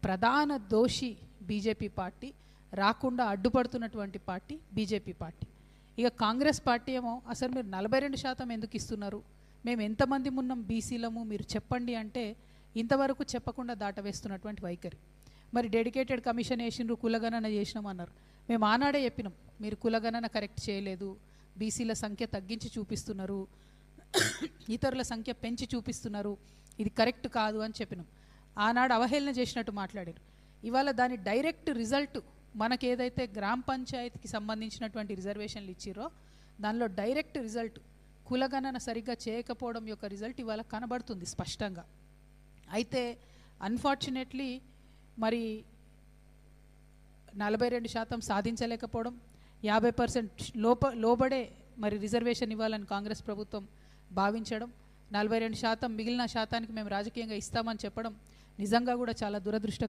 ప్రధాన దోషి BJP party, రాకుండా అడ్డుపడుతున్నటువంటి party BJP party. ఇక కాంగ్రెస్ పార్టీ ఏమో అసలు మీరు 42% ఎందుకు ఇస్తున్నారు, మేము ఎంతమంది ఉన్నాం బీసీలము మీరు చెప్పండి అంటే ఇంతవరకు చెప్పకుండా దాటవేస్తున్నటువంటి వైఖరి. మరి డెడికేటెడ్ కమిషన్ వేసిండ్రు, కులగణన చేసినామన్నారు. మేము ఆనాడే చెప్పినాం మీరు కులగణన కరెక్ట్ చేయలేదు, బీసీల సంఖ్య తగ్గించి చూపిస్తున్నారు, ఇతరుల సంఖ్య పెంచి చూపిస్తున్నారు, ఇది కరెక్ట్ కాదు అని చెప్పినాం. ఆనాడు అవహేళన చేసినట్టు మాట్లాడారు. ఇవాళ దాని డైరెక్ట్ రిజల్ట్ మనకు ఏదైతే గ్రామ పంచాయతీకి సంబంధించినటువంటి రిజర్వేషన్లు ఇచ్చిరో దానిలో డైరెక్ట్ రిజల్ట్ కులగణన సరిగ్గా చేయకపోవడం యొక్క రిజల్ట్ ఇవాళ కనబడుతుంది స్పష్టంగా. అయితే అన్ఫార్చునేట్లీ మరి 42% సాధించలేకపోవడం, 50% లోబడే మరి రిజర్వేషన్ ఇవ్వాలని కాంగ్రెస్ ప్రభుత్వం భావించడం, 42% మిగిలిన శాతానికి మేము రాజకీయంగా ఇస్తామని చెప్పడం నిజంగా కూడా చాలా దురదృష్టకరం.